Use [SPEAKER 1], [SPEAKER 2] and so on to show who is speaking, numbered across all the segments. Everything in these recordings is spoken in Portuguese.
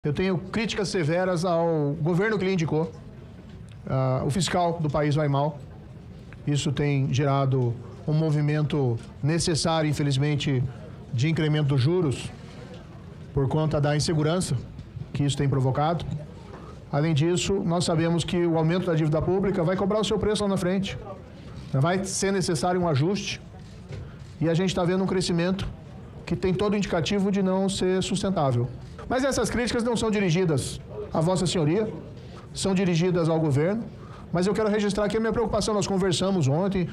[SPEAKER 1] Eu tenho críticas severas ao governo que ele indicou. O fiscal do país vai mal. Isso tem gerado um movimento necessário, infelizmente, de incremento dos juros por conta da insegurança que isso tem provocado. Além disso, nós sabemos que o aumento da dívida pública vai cobrar o seu preço lá na frente. Vai ser necessário um ajuste. E a gente está vendo um crescimento que tem todo indicativo de não ser sustentável. Mas essas críticas não são dirigidas à Vossa Senhoria, são dirigidas ao governo. Mas eu quero registrar aqui a minha preocupação. Nós conversamos ontem,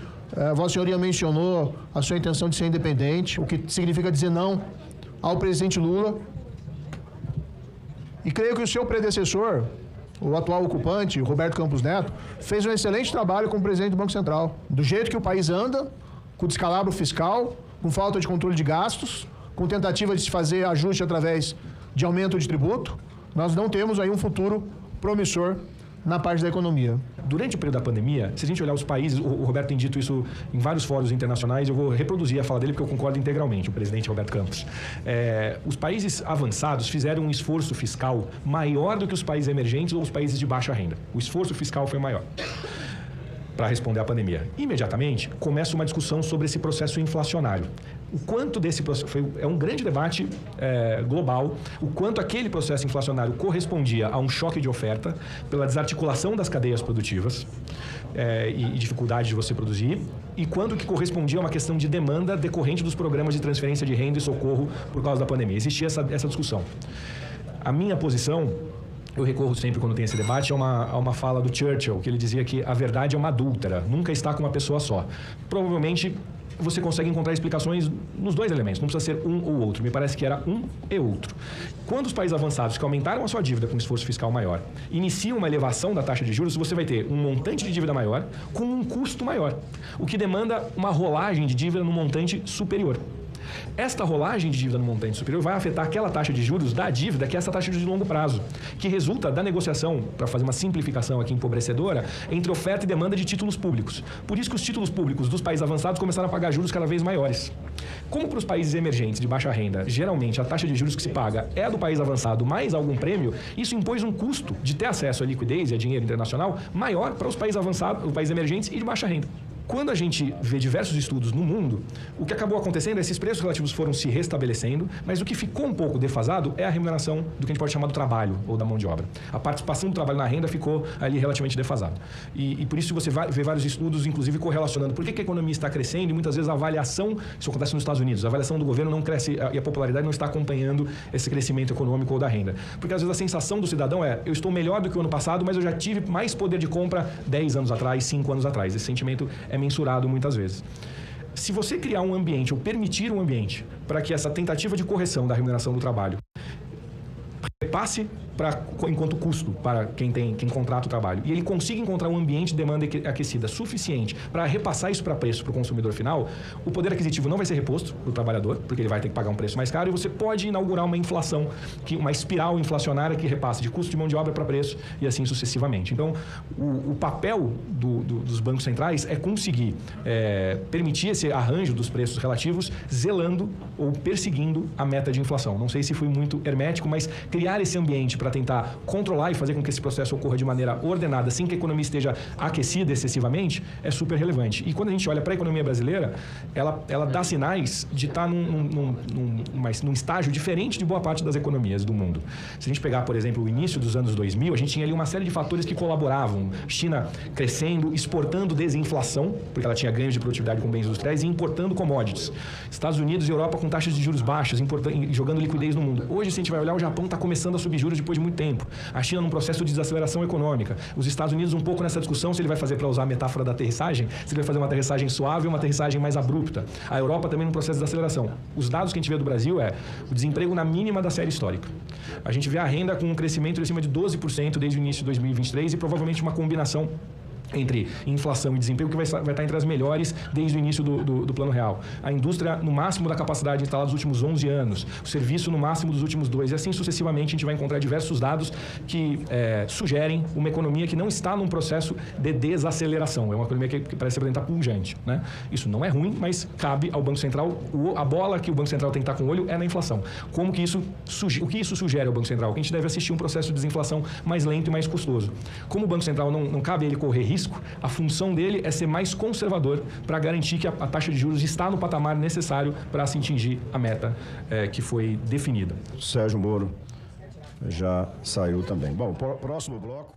[SPEAKER 1] Vossa Senhoria mencionou a sua intenção de ser independente, o que significa dizer não ao presidente Lula. E creio que o seu predecessor, o atual ocupante, Roberto Campos Neto, fez um excelente trabalho como presidente do Banco Central. Do jeito que o país anda, com descalabro fiscal, com falta de controle de gastos, com tentativa de se fazer ajuste através de aumento de tributo, nós não temos aí um futuro promissor na parte da economia.
[SPEAKER 2] Durante o período da pandemia, se a gente olhar os países, o Roberto tem dito isso em vários fóruns internacionais, eu vou reproduzir a fala dele porque eu concordo integralmente, o presidente Roberto Campos. Os países avançados fizeram um esforço fiscal maior do que os países emergentes ou os países de baixa renda. O esforço fiscal foi maior para responder à pandemia. Imediatamente, começa uma discussão sobre esse processo inflacionário. O quanto desse processo... É um grande debate global, o quanto aquele processo inflacionário correspondia a um choque de oferta pela desarticulação das cadeias produtivas e dificuldade de você produzir, e quanto que correspondia a uma questão de demanda decorrente dos programas de transferência de renda e socorro por causa da pandemia. Existia essa discussão. A minha posição... Eu recorro sempre quando tem esse debate a uma fala do Churchill, que ele dizia que a verdade é uma adúltera, nunca está com uma pessoa só. Provavelmente você consegue encontrar explicações nos dois elementos, não precisa ser um ou outro, me parece que era um e outro. Quando os países avançados que aumentaram a sua dívida com esforço fiscal maior, iniciam uma elevação da taxa de juros, você vai ter um montante de dívida maior com um custo maior, o que demanda uma rolagem de dívida num montante superior. Esta rolagem de dívida no montante superior vai afetar aquela taxa de juros da dívida, que é essa taxa de longo prazo, que resulta da negociação, para fazer uma simplificação aqui empobrecedora, entre oferta e demanda de títulos públicos. Por isso que os títulos públicos dos países avançados começaram a pagar juros cada vez maiores. Como para os países emergentes de baixa renda, geralmente a taxa de juros que se paga é a do país avançado mais algum prêmio, isso impôs um custo de ter acesso à liquidez e a dinheiro internacional maior para os países avançados, os países emergentes e de baixa renda. Quando a gente vê diversos estudos no mundo, o que acabou acontecendo é que esses preços relativos foram se restabelecendo, mas o que ficou um pouco defasado é a remuneração do que a gente pode chamar do trabalho ou da mão de obra. A participação do trabalho na renda ficou ali relativamente defasada. E por isso você vê vários estudos, inclusive, correlacionando por que a economia está crescendo e muitas vezes a avaliação, isso acontece nos Estados Unidos, a avaliação do governo não cresce e a popularidade não está acompanhando esse crescimento econômico ou da renda. Porque às vezes a sensação do cidadão é, eu estou melhor do que o ano passado, mas eu já tive mais poder de compra 10 anos atrás, 5 anos atrás. Esse sentimento é mensurado muitas vezes. Se você criar um ambiente ou permitir um ambiente para que essa tentativa de correção da remuneração do trabalho passe enquanto custo para quem contrata o trabalho e ele consiga encontrar um ambiente de demanda aquecida suficiente para repassar isso para preço para o consumidor final, o poder aquisitivo não vai ser reposto para o trabalhador, porque ele vai ter que pagar um preço mais caro, e você pode inaugurar uma inflação, uma espiral inflacionária que repasse de custo de mão de obra para preço e assim sucessivamente. Então, o papel dos bancos centrais é conseguir permitir esse arranjo dos preços relativos, zelando ou perseguindo a meta de inflação. Não sei se fui muito hermético, mas criar esse ambiente para tentar controlar e fazer com que esse processo ocorra de maneira ordenada, sem que a economia esteja aquecida excessivamente, é super relevante. E quando a gente olha para a economia brasileira, ela dá sinais de estar num estágio diferente de boa parte das economias do mundo. Se a gente pegar, por exemplo, o início dos anos 2000, a gente tinha ali uma série de fatores que colaboravam. China crescendo, exportando desinflação, porque ela tinha ganhos de produtividade com bens industriais, e importando commodities. Estados Unidos e Europa com taxas de juros baixas, jogando liquidez no mundo. Hoje, se a gente vai olhar, o Japão está começando a subir juros depois de muito tempo. A China num processo de desaceleração econômica. Os Estados Unidos um pouco nessa discussão, se ele vai fazer, para usar a metáfora da aterrissagem, se ele vai fazer uma aterrissagem suave ou uma aterrissagem mais abrupta. A Europa também num processo de desaceleração. Os dados que a gente vê do Brasil o desemprego na mínima da série histórica. A gente vê a renda com um crescimento acima de 12% desde o início de 2023 e provavelmente uma combinação entre inflação e desemprego, que vai estar entre as melhores desde o início do Plano Real. A indústria no máximo da capacidade instalada nos últimos 11 anos, o serviço no máximo dos últimos 2, e assim sucessivamente a gente vai encontrar diversos dados que sugerem uma economia que não está num processo de desaceleração. É uma economia que parece apresentar pungente, né? Isso não é ruim, mas cabe ao Banco Central, a bola que o Banco Central tem que estar com o olho é na inflação. O que isso sugere ao Banco Central? Que a gente deve assistir um processo de desinflação mais lento e mais custoso. Como o Banco Central não cabe a ele correr risco, a função dele é ser mais conservador para garantir que a taxa de juros está no patamar necessário para se atingir a meta que foi definida.
[SPEAKER 3] Sérgio Moro já saiu também. Bom, próximo bloco.